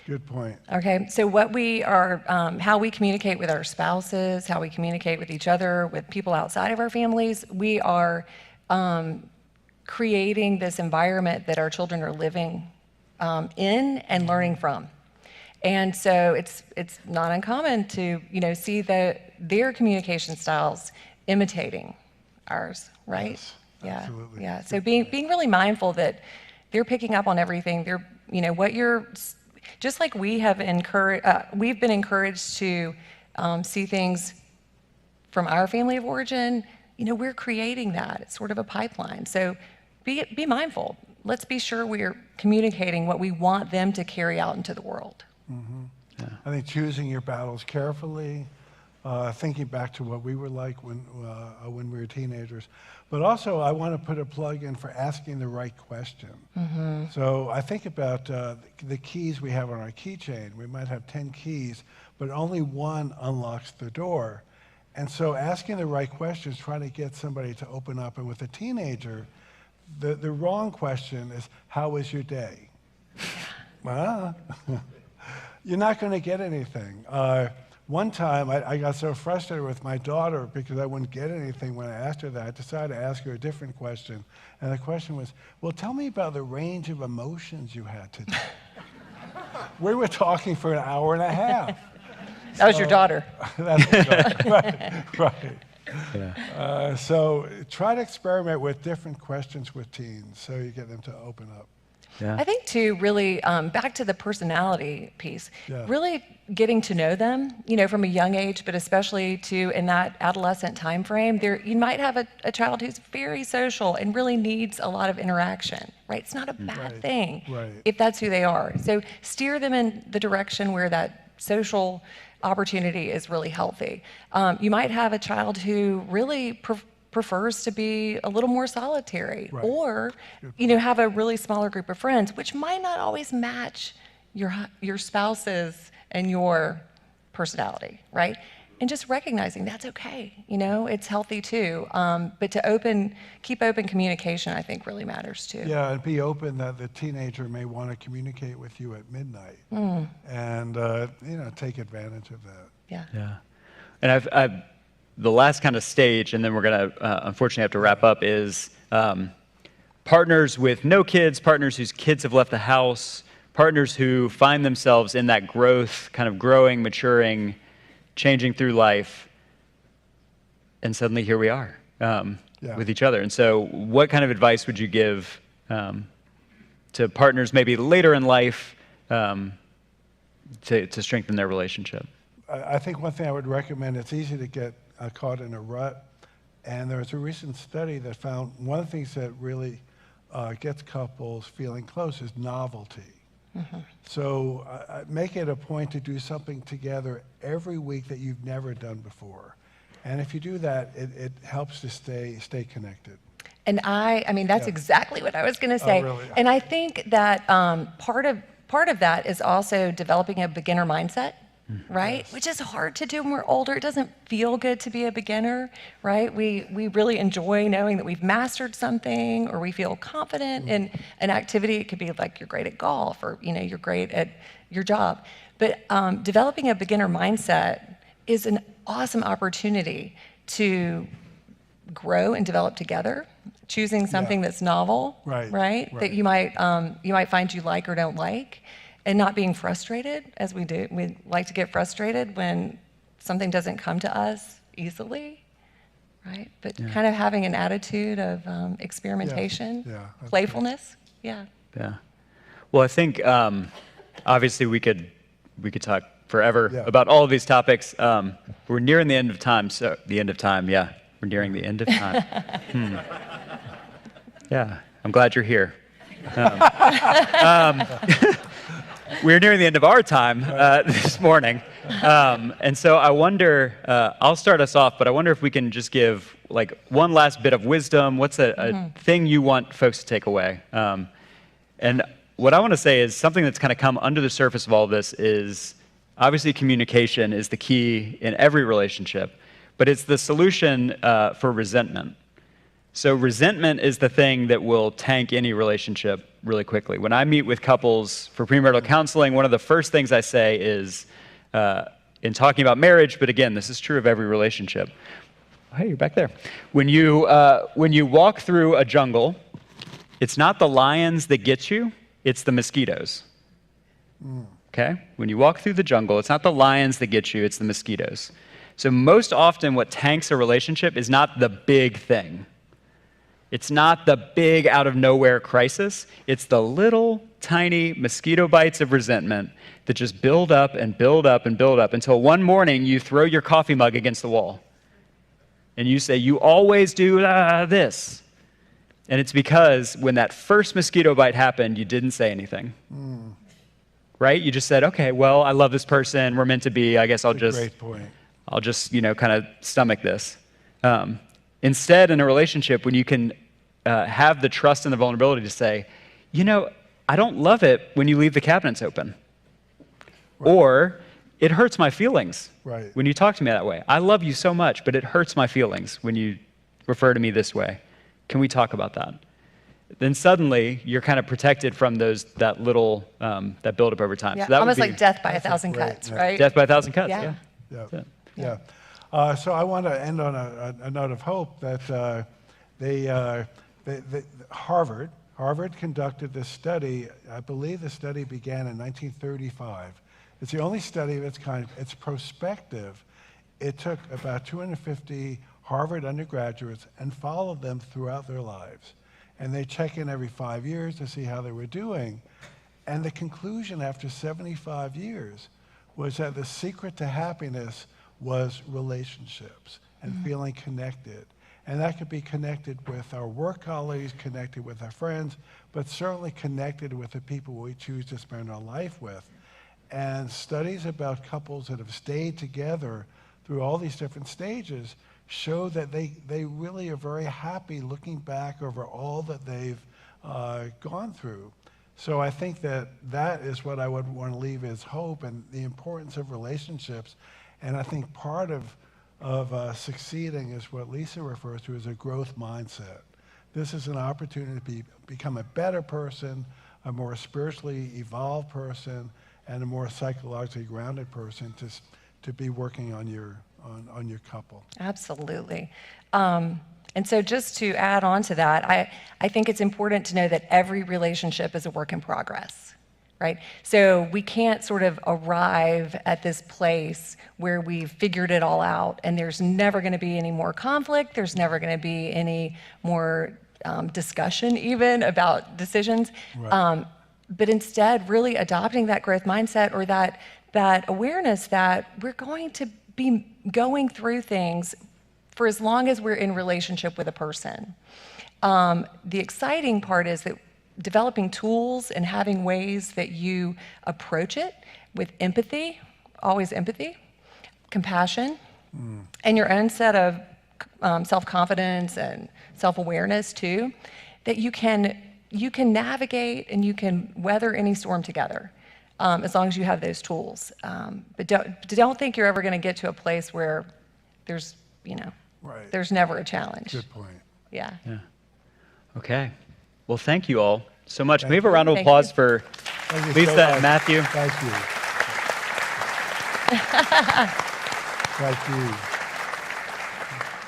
Good point. Okay, so what we are, how we communicate with our spouses, how we communicate with each other, with people outside of our families, we are creating this environment that our children are living in and learning from. And so it's not uncommon to see their communication styles imitating ours, right? Yes, absolutely. Yeah. So being really mindful that they're picking up on everything. They're what you're just like we have we've been encouraged to see things from our family of origin. We're creating that. It's sort of a pipeline. So be mindful. Let's be sure we're communicating what we want them to carry out into the world. I think choosing your battles carefully, thinking back to what we were like when we were teenagers. But also, I want to put a plug in for asking the right question. So I think about the keys we have on our keychain. We might have 10 keys, but only one unlocks the door. And so asking the right questions, trying to get somebody to open up. And with a teenager, the wrong question is, how was your day? Well, you're not going to get anything. One time, I got so frustrated with my daughter because I wouldn't get anything when I asked her that. I decided to ask her a different question. And the question was, well, tell me about the range of emotions you had today. We were talking for an hour and a half. That was your daughter. That's my daughter. Right. So try to experiment with different questions with teens so you get them to open up. I think too, really, back to the personality piece, really getting to know them, from a young age, but especially in that adolescent time frame. You might have a child who's very social and really needs a lot of interaction, right? It's not a bad thing if that's who they are. So steer them in the direction where that social opportunity is really healthy. You might have a child who really prefers to be a little more solitary, or have a really smaller group of friends, which might not always match your spouse's and your personality, right? And just recognizing that's okay, it's healthy too. But to keep open communication, I think really matters too. Yeah, and be open that the teenager may want to communicate with you at midnight, and take advantage of that. Yeah. And I've the last kind of stage, and then we're going to unfortunately have to wrap up, is partners with no kids, partners whose kids have left the house, partners who find themselves in that growth, kind of growing, maturing, changing through life, and suddenly here we are with each other. And so what kind of advice would you give to partners maybe later in life to strengthen their relationship? I think one thing I would recommend, it's easy to get caught in a rut. And there was a recent study that found one of the things that really gets couples feeling close is novelty. So make it a point to do something together every week that you've never done before. And if you do that, it helps to stay connected. And I mean, that's exactly what I was going to say. Oh, really? And I think that part of that is also developing a beginner mindset. Right? Yes. Which is hard to do when we're older. It doesn't feel good to be a beginner, right? We really enjoy knowing that we've mastered something, or we feel confident in an activity. It could be like you're great at golf, or you're great at your job. But developing a beginner mindset is an awesome opportunity to grow and develop together, choosing something that's novel, right? That you might find you like or don't like. And not being frustrated, as we do. We like to get frustrated when something doesn't come to us easily, right? But kind of having an attitude of experimentation, playfulness, Well, Well, I think obviously we could talk forever Yeah. about all of these topics. We're nearing the end of time, so the end of time, yeah. We're nearing the end of time. Yeah, I'm glad you're here. We're nearing the end of our time this morning. And so I wonder, I'll start us off, but I wonder if we can just give like one last bit of wisdom. What's a thing you want folks to take away? And what I want to say is something that's kind of come under the surface of all of this is obviously communication is the key in every relationship, but it's the solution for resentment. So resentment is the thing that will tank any relationship really quickly. When I meet with couples for premarital counseling, one of the first things I say is, in talking about marriage, but again, this is true of every relationship. Hey, you're back there. When you walk through a jungle, it's not the lions that get you, it's the mosquitoes. Okay? When you walk through the jungle, it's not the lions that get you, it's the mosquitoes. So most often what tanks a relationship is not the big thing. It's not the big out-of-nowhere crisis. It's the little, tiny mosquito bites of resentment that just build up and build up and build up until one morning you throw your coffee mug against the wall. And you say, you always do this. And it's because when that first mosquito bite happened, you didn't say anything. Right? You just said, okay, well, I love this person. We're meant to be. I guess I'll just kind of stomach this. Instead, in a relationship, when you can have the trust and the vulnerability to say, I don't love it when you leave the cabinets open. Right. Or, it hurts my feelings when you talk to me that way. I love you so much, but it hurts my feelings when you refer to me this way. Can we talk about that? Then suddenly, you're kind of protected from that little, that buildup over time. Yeah, so that almost would be, like death by a thousand cuts, right? Death by a thousand cuts, Yeah. So I want to end on a note of hope that Harvard conducted this study. I believe the study began in 1935. It's the only study of its kind. It's prospective. It took about 250 Harvard undergraduates and followed them throughout their lives. And they check in every 5 years to see how they were doing. And the conclusion after 75 years was that the secret to happiness was relationships and feeling connected. And that could be connected with our work colleagues, connected with our friends, but certainly connected with the people we choose to spend our life with. And studies about couples that have stayed together through all these different stages show that they really are very happy looking back over all that they've gone through. So I think that is what I would want to leave as hope and the importance of relationships. And I think part of succeeding is what Lisa refers to as a growth mindset. This is an opportunity to become a better person, a more spiritually evolved person, and a more psychologically grounded person to be working on your couple. Absolutely. And so just to add on to that, I think it's important to know that every relationship is a work in progress, right? So we can't sort of arrive at this place where we've figured it all out and there's never going to be any more conflict, there's never going to be any more discussion even about decisions. Right. But instead, really adopting that growth mindset or that awareness that we're going to be going through things for as long as we're in relationship with a person. The exciting part is that developing tools and having ways that you approach it with empathy, always empathy, compassion, and your own set of self-confidence and self-awareness too, that you can navigate and you can weather any storm together. As long as you have those tools. But don't think you're ever going to get to a place where there's never a challenge. Good point. Yeah. Okay. Well, thank you all so much. Can we have a round of applause for Lisa and Matthew? Thank you. Thank you.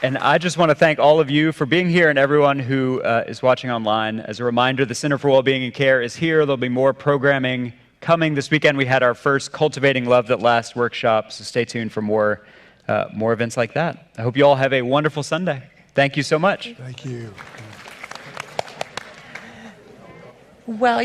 And I just want to thank all of you for being here and everyone who is watching online. As a reminder, the Center for Wellbeing and Care is here. There'll be more programming coming. This weekend we had our first Cultivating Love That Lasts workshop, so stay tuned for more events like that. I hope you all have a wonderful Sunday. Thank you so much. Thank you. Well.